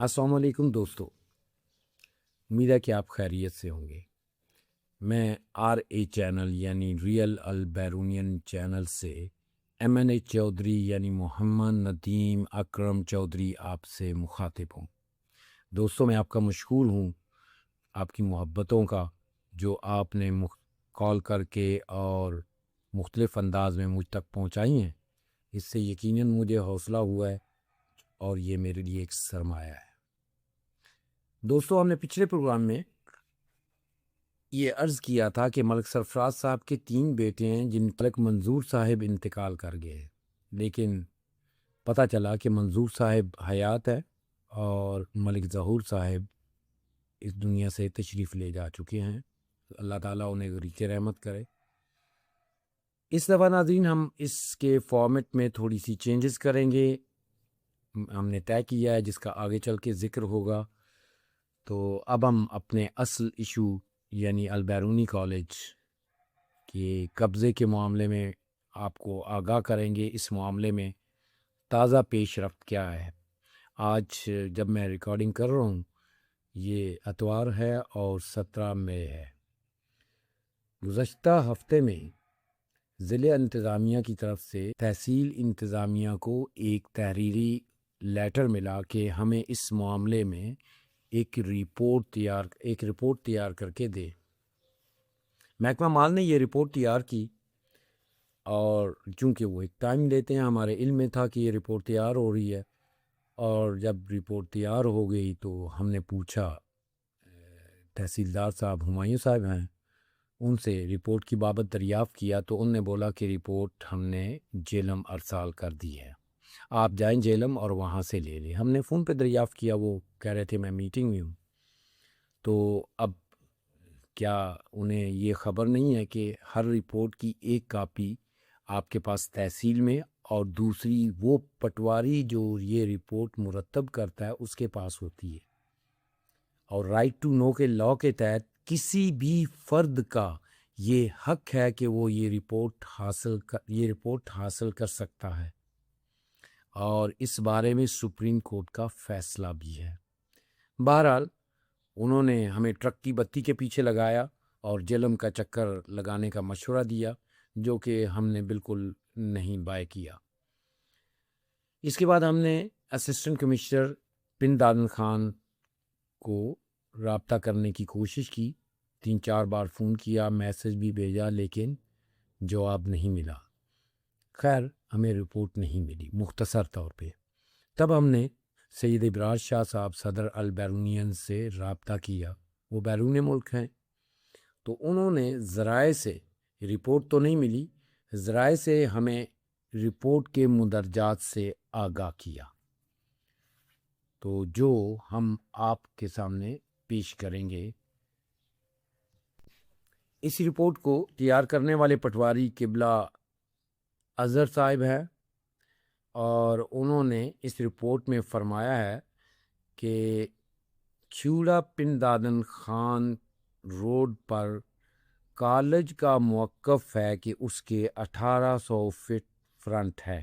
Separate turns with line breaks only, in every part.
السلام علیکم دوستو، امید ہے کہ آپ خیریت سے ہوں گے۔ میں RA چینل یعنی ریئل البیرونین چینل سے MNA چودھری یعنی محمد ندیم اکرم چودھری آپ سے مخاطب ہوں۔ دوستو، میں آپ کا مشکور ہوں آپ کی محبتوں کا جو آپ نے کال کر کے اور مختلف انداز میں مجھ تک پہنچائی ہیں۔ اس سے یقیناً مجھے حوصلہ ہوا ہے اور یہ میرے لیے ایک سرمایہ ہے۔ دوستو، ہم نے پچھلے پروگرام میں یہ عرض کیا تھا کہ ملک سرفراز صاحب کے 3 بیٹے ہیں جن ملک منظور صاحب انتقال کر گئے، لیکن پتہ چلا کہ منظور صاحب حیات ہے اور ملک ظہور صاحب اس دنیا سے تشریف لے جا چکے ہیں۔ اللہ تعالیٰ انہیں غریق رحمت کرے۔ اس دفعہ ناظرین ہم اس کے فارمیٹ میں تھوڑی سی چینجز کریں گے، ہم نے طے کیا ہے، جس کا آگے چل کے ذکر ہوگا۔ تو اب ہم اپنے اصل ایشو یعنی البیرونی کالج کے قبضے کے معاملے میں آپ کو آگاہ کریں گے۔ اس معاملے میں تازہ پیش رفت کیا ہے؟ آج جب میں ریکارڈنگ کر رہا ہوں یہ اتوار ہے اور 17 مئی ہے۔ گزشتہ ہفتے میں ضلع انتظامیہ کی طرف سے تحصیل انتظامیہ کو ایک تحریری لیٹر ملا کہ ہمیں اس معاملے میں ایک رپورٹ تیار کر کے دے۔ محکمہ مال نے یہ رپورٹ تیار کی اور چونکہ وہ ایک ٹائم لیتے ہیں، ہمارے علم میں تھا کہ یہ رپورٹ تیار ہو رہی ہے، اور جب رپورٹ تیار ہو گئی تو ہم نے پوچھا، تحصیلدار صاحب ہمایوں صاحب ہیں، ان سے رپورٹ کی بابت دریافت کیا تو ان نے بولا کہ رپورٹ ہم نے جیلم ارسال کر دی ہے، آپ جائیں جیلم اور وہاں سے لے لیں۔ ہم نے فون پہ دریافت کیا، وہ کہہ رہے تھے میں میٹنگ میں ہوں۔ تو اب کیا انہیں یہ خبر نہیں ہے کہ ہر رپورٹ کی ایک کاپی آپ کے پاس تحصیل میں اور دوسری وہ پٹواری جو یہ رپورٹ مرتب کرتا ہے اس کے پاس ہوتی ہے، اور رائٹ ٹو نو کے لاء کے تحت کسی بھی فرد کا یہ حق ہے کہ وہ یہ رپورٹ حاصل کر سکتا ہے، اور اس بارے میں سپریم کورٹ کا فیصلہ بھی ہے۔ بہرحال انہوں نے ہمیں ٹرک کی بتی کے پیچھے لگایا اور جیلم کا چکر لگانے کا مشورہ دیا، جو کہ ہم نے بالکل نہیں بائے کیا۔ اس کے بعد ہم نے اسسٹنٹ کمشنر پن دادن خان کو رابطہ کرنے کی کوشش کی، 3-4 بار فون کیا، میسج بھی بھیجا، لیکن جواب نہیں ملا۔ خیر ہمیں رپورٹ نہیں ملی مختصر طور پہ۔ تب ہم نے سید ابراز شاہ صاحب صدر البیرونین سے رابطہ کیا، وہ بیرون ملک ہیں، تو انہوں نے ذرائع سے رپورٹ تو نہیں ملی، ذرائع سے ہمیں رپورٹ کے مندرجات سے آگاہ کیا، تو جو ہم آپ کے سامنے پیش کریں گے۔ اس رپورٹ کو تیار کرنے والے پٹواری قبلہ اظہر صاحب ہے، اور انہوں نے اس رپورٹ میں فرمایا ہے کہ کھیوڑا پن دادن خان روڈ پر کالج کا موقف ہے کہ اس کے 1800 فٹ فرنٹ ہے۔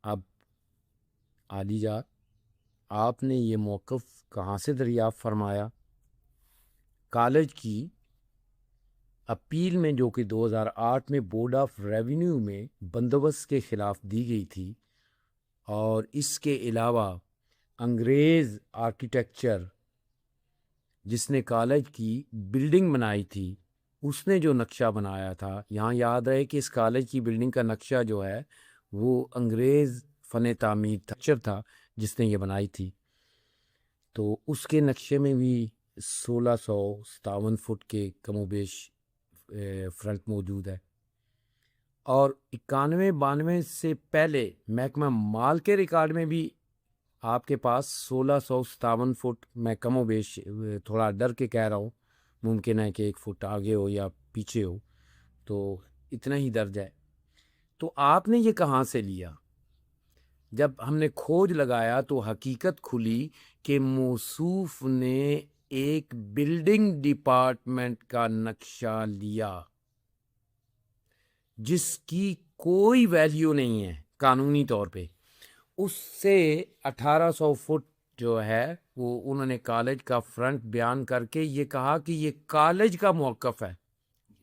اب عالی جات، آپ نے یہ موقف کہاں سے دریافت فرمایا؟ کالج کی اپیل میں جو کہ 2008 میں بورڈ آف ریونیو میں بندوبست کے خلاف دی گئی تھی، اور اس کے علاوہ انگریز آرکیٹیکچر جس نے کالج کی بلڈنگ بنائی تھی، اس نے جو نقشہ بنایا تھا، یہاں یاد رہے کہ اس کالج کی بلڈنگ کا نقشہ جو ہے وہ انگریز فن تعمیر تھا جس نے یہ بنائی تھی، تو اس کے نقشے میں بھی 1657 فٹ کے کم و بیش فرنٹ موجود ہے، اور 91-92 سے پہلے محکمہ مال کے ریکارڈ میں بھی آپ کے پاس 1657 فٹ، میں کم و بیش تھوڑا ڈر کے کہہ رہا ہوں، ممکن ہے کہ 1 فٹ آگے ہو یا پیچھے ہو، تو اتنا ہی درج ہے۔ تو آپ نے یہ کہاں سے لیا؟ جب ہم نے کھوج لگایا تو حقیقت کھلی کہ موصوف نے ایک بلڈنگ ڈپارٹمنٹ کا نقشہ لیا جس کی کوئی ویلیو نہیں ہے قانونی طور پہ، اس سے 1800 فٹ جو ہے وہ انہوں نے کالج کا فرنٹ بیان کر کے یہ کہا کہ یہ کالج کا موقف ہے،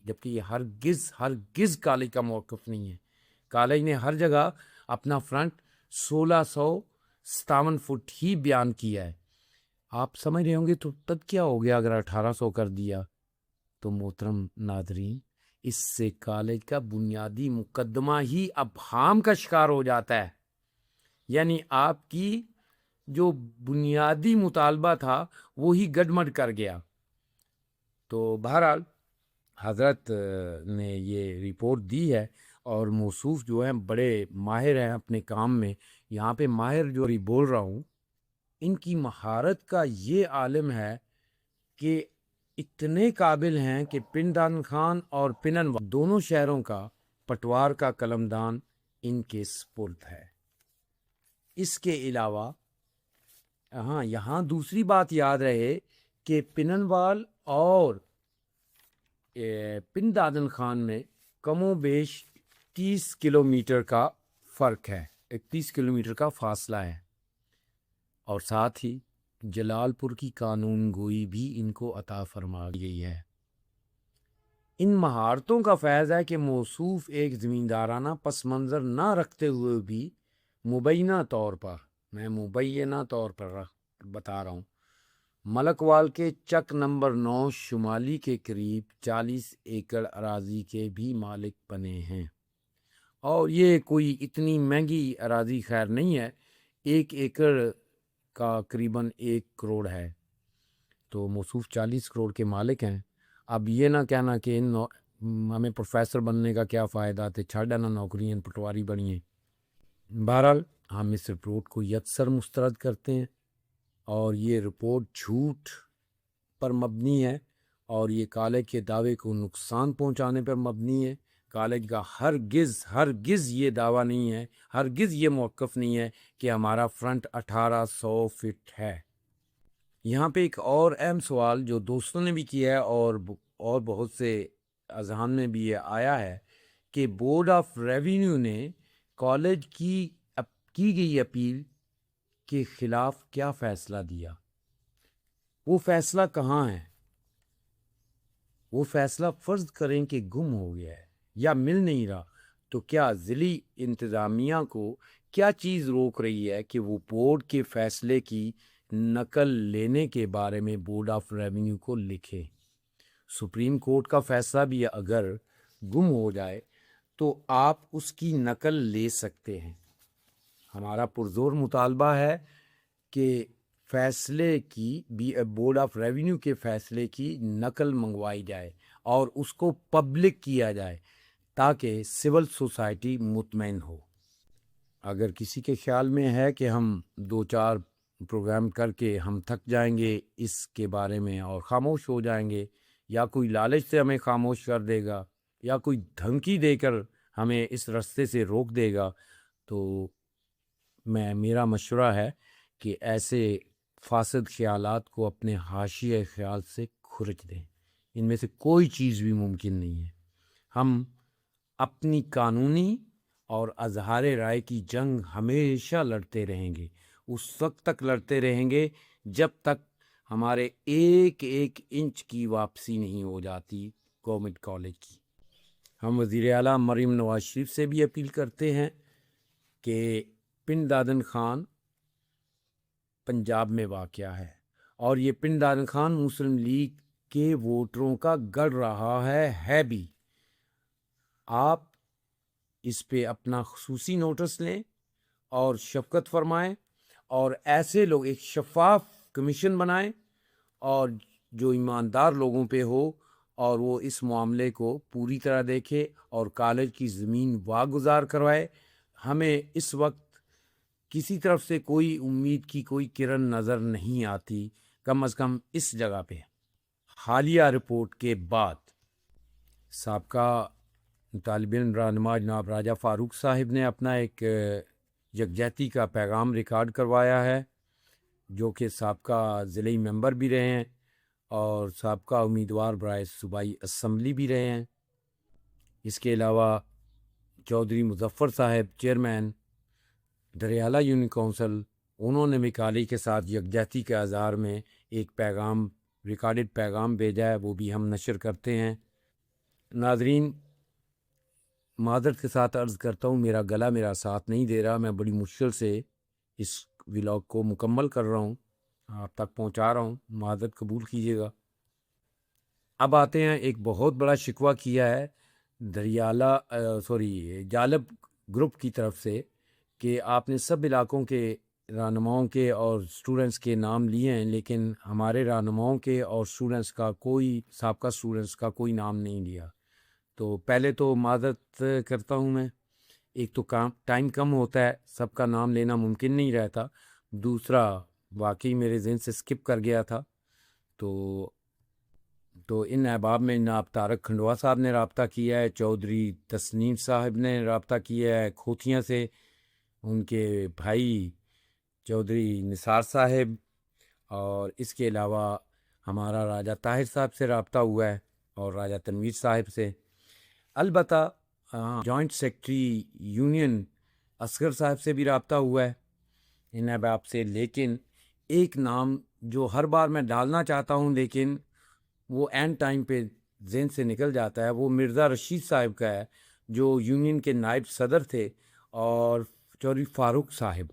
جبکہ یہ ہرگز کالج کا موقف نہیں ہے۔ کالج نے ہر جگہ اپنا فرنٹ 1657 فٹ ہی بیان کیا ہے۔ آپ سمجھ رہے ہوں گے تو تب کیا ہو گیا اگر 1800 کر دیا؟ تو محترم ناظرین، اس سے کالج کا بنیادی مقدمہ ہی ابہام کا شکار ہو جاتا ہے، یعنی آپ کی جو بنیادی مطالبہ تھا وہی گڈمڈ کر گیا۔ تو بہرحال حضرت نے یہ رپورٹ دی ہے، اور موصوف جو ہیں بڑے ماہر ہیں اپنے کام میں۔ یہاں پہ ماہر جو بول رہا ہوں، ان کی مہارت کا یہ عالم ہے کہ اتنے قابل ہیں کہ پن دادن خان اور پنن دونوں شہروں کا پٹوار کا قلمدان ان کے سپرد ہے۔ اس کے علاوہ یہاں دوسری بات یاد رہے کہ پننوال اور پن دادن خان میں کم و بیش 30 کلومیٹر کا فرق ہے، 31 کلومیٹر کا فاصلہ ہے، اور ساتھ ہی جلال پور کی قانون گوئی بھی ان کو عطا فرما گئی ہے۔ ان مہارتوں کا فیض ہے کہ موصوف ایک زمیندارانہ پس منظر نہ رکھتے ہوئے بھی مبینہ طور پر بتا رہا ہوں، ملک وال کے چک نمبر 9 شمالی کے قریب 40 ایکڑ اراضی کے بھی مالک بنے ہیں، اور یہ کوئی اتنی مہنگی اراضی خیر نہیں ہے، 1 ایکڑ کا قریباً 1 کروڑ ہے، تو موصوف 40 کروڑ کے مالک ہیں۔ اب یہ نہ کہنا کہ ہمیں پروفیسر بننے کا کیا فائدہ تھے، چھڑ نہ نوکریاں پٹواری بنی ہیں۔ بہرحال ہم اس رپورٹ کو یکسر مسترد کرتے ہیں، اور یہ رپورٹ جھوٹ پر مبنی ہے، اور یہ کالج کے دعوے کو نقصان پہنچانے پر مبنی ہے۔ کالج کا ہرگز یہ دعویٰ نہیں ہے، ہرگز یہ موقف نہیں ہے کہ ہمارا فرنٹ 1800 فٹ ہے۔ یہاں پہ ایک اور اہم سوال جو دوستوں نے بھی کیا ہے اور بہت سے اذہان میں بھی یہ آیا ہے کہ بورڈ آف ریونیو نے کالج کی گئی اپیل کے خلاف کیا فیصلہ دیا، وہ فیصلہ کہاں ہے؟ وہ فیصلہ فرض کریں کہ گم ہو گیا ہے یا مل نہیں رہا، تو کیا ضلعی انتظامیہ کو کیا چیز روک رہی ہے کہ وہ بورڈ کے فیصلے کی نقل لینے کے بارے میں بورڈ آف ریونیو کو لکھے؟ سپریم کورٹ کا فیصلہ بھی اگر گم ہو جائے تو آپ اس کی نقل لے سکتے ہیں۔ ہمارا پرزور مطالبہ ہے کہ فیصلے کی بورڈ آف ریونیو کے فیصلے کی نقل منگوائی جائے اور اس کو پبلک کیا جائے تاکہ سول سوسائٹی مطمئن ہو۔ اگر کسی کے خیال میں ہے کہ ہم 2-4 پروگرام کر کے ہم تھک جائیں گے اس کے بارے میں اور خاموش ہو جائیں گے، یا کوئی لالچ سے ہمیں خاموش کر دے گا، یا کوئی دھمکی دے کر ہمیں اس رستے سے روک دے گا، تو میرا مشورہ ہے کہ ایسے فاسد خیالات کو اپنے حاشیہ خیال سے کھرچ دیں۔ ان میں سے کوئی چیز بھی ممکن نہیں ہے۔ ہم اپنی قانونی اور اظہار رائے کی جنگ ہمیشہ لڑتے رہیں گے، اس وقت تک لڑتے رہیں گے جب تک ہمارے ایک انچ کی واپسی نہیں ہو جاتی گورنمنٹ کالج کی۔ ہم وزیر اعلیٰ مریم نواز شریف سے بھی اپیل کرتے ہیں کہ پن دادن خان پنجاب میں واقع ہے، اور یہ پن دادن خان مسلم لیگ کے ووٹروں کا گڑ رہا ہے بھی۔ آپ اس پہ اپنا خصوصی نوٹس لیں اور شفقت فرمائیں، اور ایسے لوگ ایک شفاف کمیشن بنائیں اور جو ایماندار لوگوں پہ ہو، اور وہ اس معاملے کو پوری طرح دیکھے اور کالج کی زمین واگزار کروائے۔ ہمیں اس وقت کسی طرف سے کوئی امید کی کوئی کرن نظر نہیں آتی، کم از کم اس جگہ پہ۔ حالیہ رپورٹ کے بعد سابقہ طالب علم رہنما جناب راجہ فاروق صاحب نے اپنا ایک یکجہتی کا پیغام ریکارڈ کروایا ہے، جو کہ سابقہ ضلعی ممبر بھی رہے ہیں اور سابقہ امیدوار برائے صوبائی اسمبلی بھی رہے ہیں۔ اس کے علاوہ چودھری مظفر صاحب چیئرمین دریالہ یونین کونسل انہوں نے مکالی کے ساتھ یکجہتی کے اظہار میں ایک پیغام ریکارڈڈ پیغام بھیجا ہے، وہ بھی ہم نشر کرتے ہیں۔ ناظرین، معذرت کے ساتھ عرض کرتا ہوں میرا گلا میرا ساتھ نہیں دے رہا، میں بڑی مشکل سے اس ولاگ کو مکمل کر رہا ہوں، آپ تک پہنچا رہا ہوں، معذرت قبول کیجیے گا۔ اب آتے ہیں، ایک بہت بڑا شکوہ کیا ہے جالب گروپ کی طرف سے کہ آپ نے سب علاقوں کے رہنماؤں کے اور اسٹوڈنٹس کے نام لیے ہیں، لیکن ہمارے رہنماؤں کے اور اسٹوڈنٹس کا سابقہ اسٹوڈنٹس کا کوئی نام نہیں لیا۔ تو پہلے تو معذرت کرتا ہوں میں، ایک تو ٹائم کم ہوتا ہے، سب کا نام لینا ممکن نہیں رہتا، دوسرا واقعی میرے ذہن سے سکپ کر گیا تھا۔ تو ان احباب میں جناب طارق کھنڈوا صاحب نے رابطہ کیا ہے، چودھری تسنیم صاحب نے رابطہ کیا ہے کھوتیاں سے، ان کے بھائی چودھری نثار صاحب، اور اس کے علاوہ ہمارا راجہ طاہر صاحب سے رابطہ ہوا ہے اور راجہ تنویر صاحب سے، البتہ جوائنٹ سیکرٹری یونین اصغر صاحب سے بھی رابطہ ہوا ہے ان احباب سے۔ لیکن ایک نام جو ہر بار میں ڈالنا چاہتا ہوں لیکن وہ اینڈ ٹائم پہ ذہن سے نکل جاتا ہے، وہ مرزا رشید صاحب کا ہے، جو یونین کے نائب صدر تھے، اور چودھری فاروق صاحب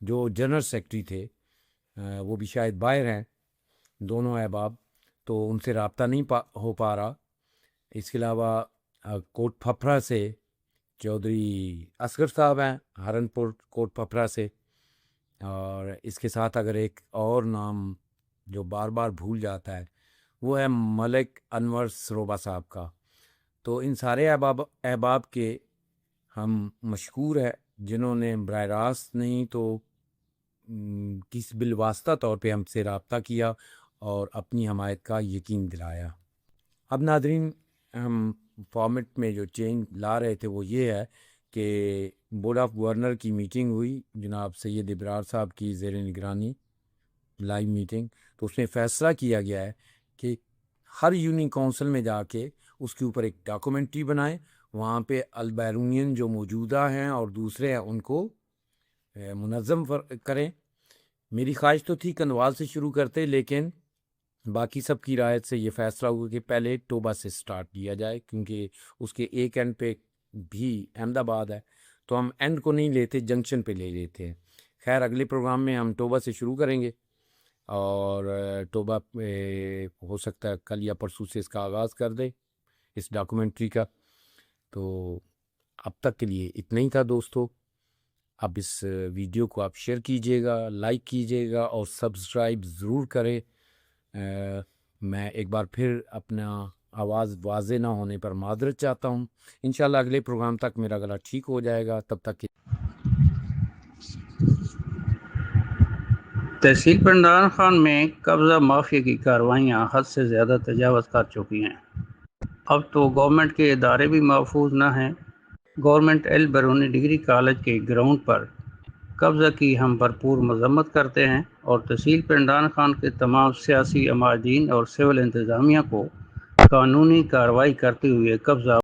جو جنرل سیکرٹری تھے، وہ بھی شاید باہر ہیں دونوں احباب، تو ان سے رابطہ نہیں ہو پا رہا۔ اس کے علاوہ کوٹ پھپھرا سے چودھری اصغر صاحب ہیں، ہارنپور کوٹ پھپھرا سے، اور اس کے ساتھ اگر ایک اور نام جو بار بار بھول جاتا ہے وہ ہے ملک انور سروبا صاحب کا۔ تو ان سارے احباب کے ہم مشکور ہے جنہوں نے براہ راست نہیں تو کس بالواسطہ طور پہ ہم سے رابطہ کیا اور اپنی حمایت کا یقین دلایا۔ اب ناظرین، ہم فارمیٹ میں جو چینج لا رہے تھے وہ یہ ہے کہ بورڈ آف گورنر کی میٹنگ ہوئی، جناب سید ابرار صاحب کی زیر نگرانی لائیو میٹنگ، تو اس میں فیصلہ کیا گیا ہے کہ ہر یونین کونسل میں جا کے اس کے اوپر ایک ڈاکومنٹری بنائیں، وہاں پہ البیرونین جو موجودہ ہیں اور دوسرے ہیں ان کو منظم کریں۔ میری خواہش تو تھی کنوال سے شروع کرتے، لیکن باقی سب کی رعایت سے یہ فیصلہ ہوا کہ پہلے ٹوبہ سے سٹارٹ کیا جائے، کیونکہ اس کے ایک اینڈ پہ بھی احمد آباد ہے، تو ہم اینڈ کو نہیں لیتے، جنکشن پہ لے لیتے ہیں۔ خیر، اگلے پروگرام میں ہم ٹوبہ سے شروع کریں گے، اور ٹوبہ ہو سکتا ہے کل یا پرسوں سے اس کا آغاز کر دے اس ڈاکومنٹری کا۔ تو اب تک کے لیے اتنا ہی تھا دوستو۔ اب اس ویڈیو کو آپ شیئر کیجئے گا، لائک کیجئے گا اور سبسکرائب ضرور کریں۔ میں ایک بار پھر اپنا آواز واضح نہ ہونے پر معذرت چاہتا ہوں۔ انشاءاللہ اگلے پروگرام تک میرا گلا ٹھیک ہو جائے گا، تب تک
تحصیل پنڈان خان میں قبضہ مافیا کی کارروائیاں حد سے زیادہ تجاوز کر چکی ہیں۔ اب تو گورنمنٹ کے ادارے بھی محفوظ نہ ہیں۔ گورنمنٹ بیرونی ڈگری کالج کے گراؤنڈ پر قبضہ کی ہم بھرپور مذمت کرتے ہیں اور تحصیل پنڈان خان کے تمام سیاسی عمادین اور سول انتظامیہ کو قانونی کارروائی کرتے ہوئے قبضہ